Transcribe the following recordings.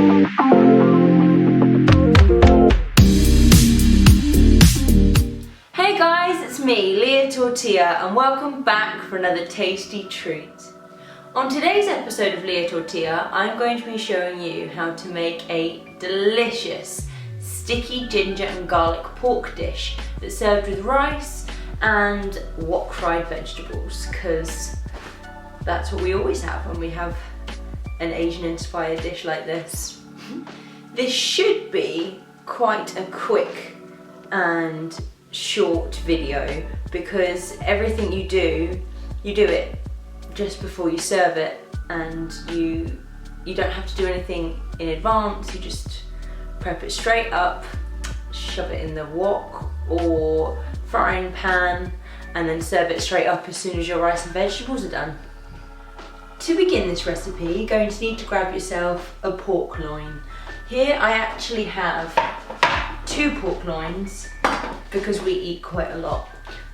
Hey guys, it's me, Tortilla, and welcome back for another tasty treat. On today's episode of Tortilla, I'm going to be showing you how to make a delicious sticky ginger and garlic pork dish that's served with rice and wok fried vegetables, because that's what we always have when we have an Asian inspired dish like this. This should be quite a quick and short video because everything you do it just before you serve it, and you don't have to do anything in advance. You just prep it straight up, shove it in the wok or frying pan, and then serve it straight up as soon as your rice and vegetables are done. To begin this recipe, you're going to need to grab yourself a pork loin. Here I actually have 2 pork loins because we eat quite a lot,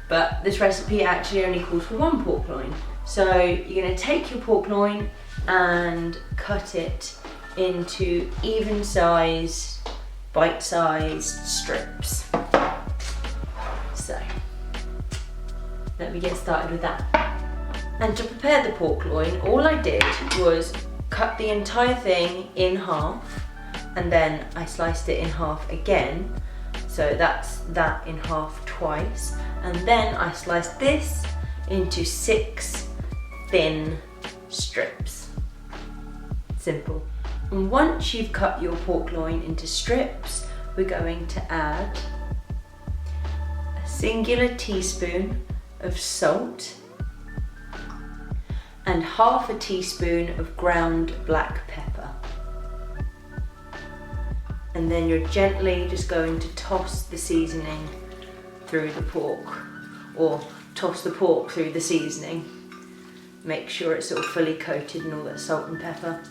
but this recipe actually only calls for 1 pork loin. So you're going to take your pork loin and cut it into even sized, bite-sized strips. So let me get started with that. And to prepare the pork loin, all I did was cut the entire thing in half, and then I sliced it in half again. So that's that in half twice. And then I sliced this into 6 thin strips. Simple. And once you've cut your pork loin into strips, we're going to add a singular teaspoon of salt and half a teaspoon of ground black pepper. And then you're gently just going to toss the seasoning through the pork, or toss the pork through the seasoning. Make sure it's all fully coated in all that salt and pepper.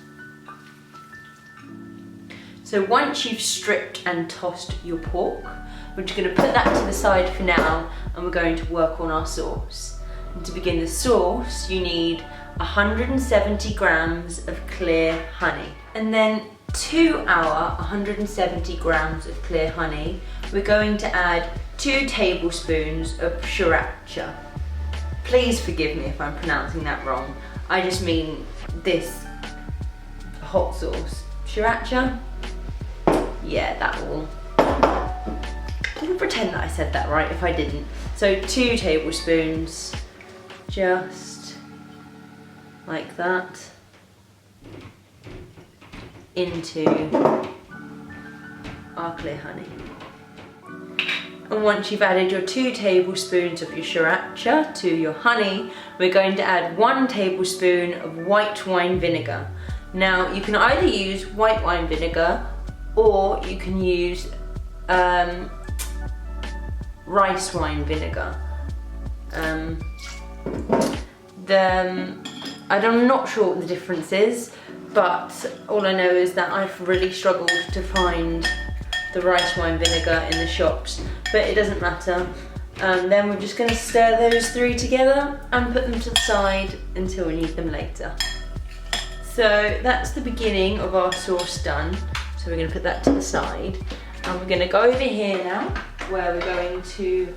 So once you've stripped and tossed your pork, we're just going to put that to the side for now, and we're going to work on our sauce. And to begin the sauce, you need 170 grams of clear honey. And then to our 170 grams of clear honey, we're going to add 2 tablespoons of Sriracha. Please forgive me if I'm pronouncing that wrong. I just mean this hot sauce. Sriracha? Yeah, that will. I'll pretend that I said that right if I didn't. So 2 tablespoons, just like that, into our clear honey. And once you've added your 2 tablespoons of your Sriracha to your honey, we're going to add 1 tablespoon of white wine vinegar. Now you can either use white wine vinegar or you can use rice wine vinegar. I'm not sure what the difference is, but all I know is that I've really struggled to find the rice wine vinegar in the shops, but it doesn't matter. Then we're just going to stir those 3 together and put them to the side until we need them later. So that's the beginning of our sauce done. So we're going to put that to the side, and we're going to go over here now where we're going to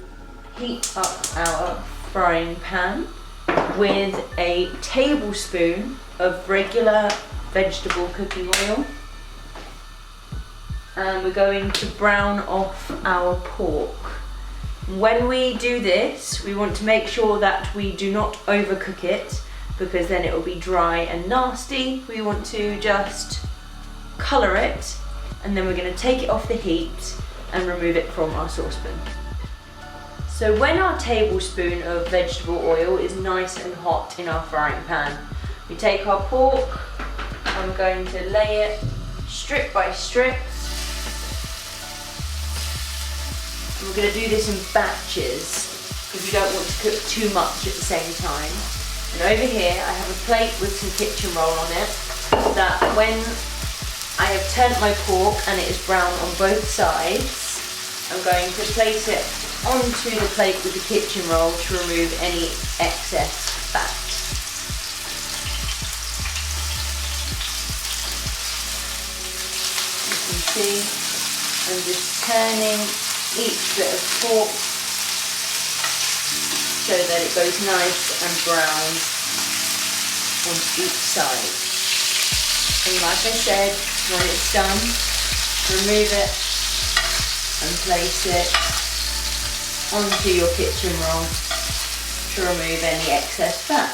heat up our frying pan with a tablespoon of regular vegetable cooking oil, and we're going to brown off our pork. When we do this, we want to make sure that we do not overcook it, because then it will be dry and nasty. We want to just colour it, and then we're going to take it off the heat and remove it from our saucepan. So when our tablespoon of vegetable oil is nice and hot in our frying pan, we take our pork and we're going to lay it strip by strip. And we're going to do this in batches because we don't want to cook too much at the same time. And over here I have a plate with some kitchen roll on it, that when I have turned my pork and it is brown on both sides, I'm going to place it onto the plate with the kitchen roll to remove any excess fat. See, I'm just turning each bit of pork so that it goes nice and brown on each side. And like I said, when it's done, remove it and place it onto your kitchen roll to remove any excess fat.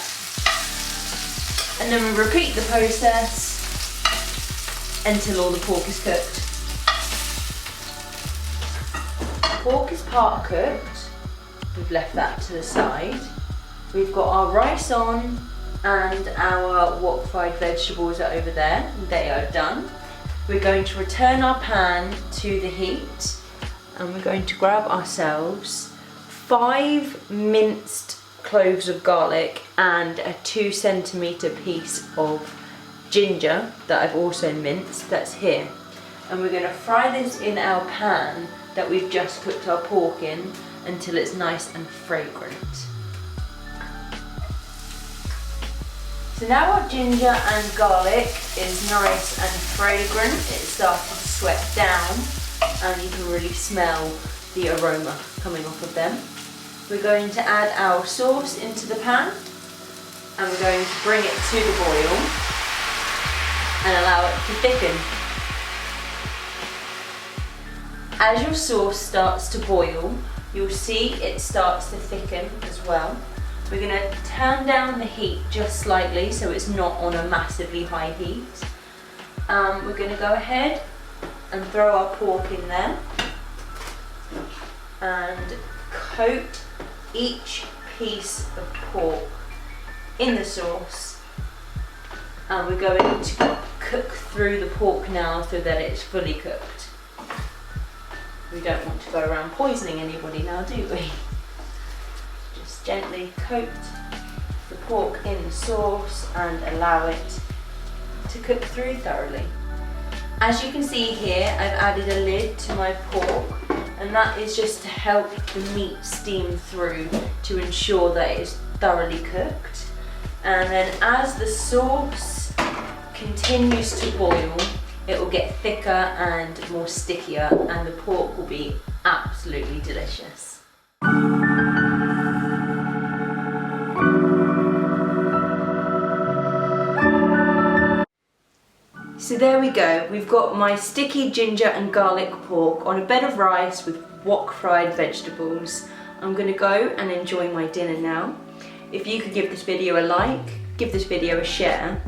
And then we repeat the process until all the pork is cooked. Pork is part cooked. We've left that to the side. We've got our rice on and our wok fried vegetables are over there. They are done. We're going to return our pan to the heat and we're going to grab ourselves 5 minced cloves of garlic and a 2 centimetre piece of ginger that I've also minced, that's here. And we're going to fry this in our pan that we've just cooked our pork in until it's nice and fragrant. So now our ginger and garlic is nice and fragrant, it's starting to sweat down and you can really smell the aroma coming off of them. We're going to add our sauce into the pan and we're going to bring it to the boil and allow it to thicken. As your sauce starts to boil, you'll see it starts to thicken as well. We're going to turn down the heat just slightly so it's not on a massively high heat. We're going to go ahead and throw our pork in there and coat each piece of pork in the sauce. And we're going to cook through the pork now so that it's fully cooked. We don't want to go around poisoning anybody now, do we? Just gently coat the pork in the sauce and allow it to cook through thoroughly. As you can see here, I've added a lid to my pork and that is just to help the meat steam through to ensure that it is thoroughly cooked. And then as the sauce continues to boil, it will get thicker and more stickier and the pork will be absolutely delicious. So there we go, we've got my sticky ginger and garlic pork on a bed of rice with wok fried vegetables. I'm going to go and enjoy my dinner now. If you could give this video a like, give this video a share.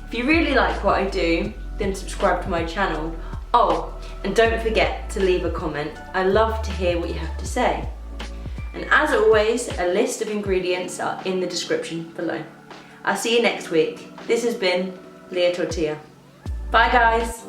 If you really like what I do, then subscribe to my channel. Oh, and don't forget to leave a comment. I love to hear what you have to say. And as always, a list of ingredients are in the description below. I'll see you next week. This has been Leah Tortilla. Bye guys.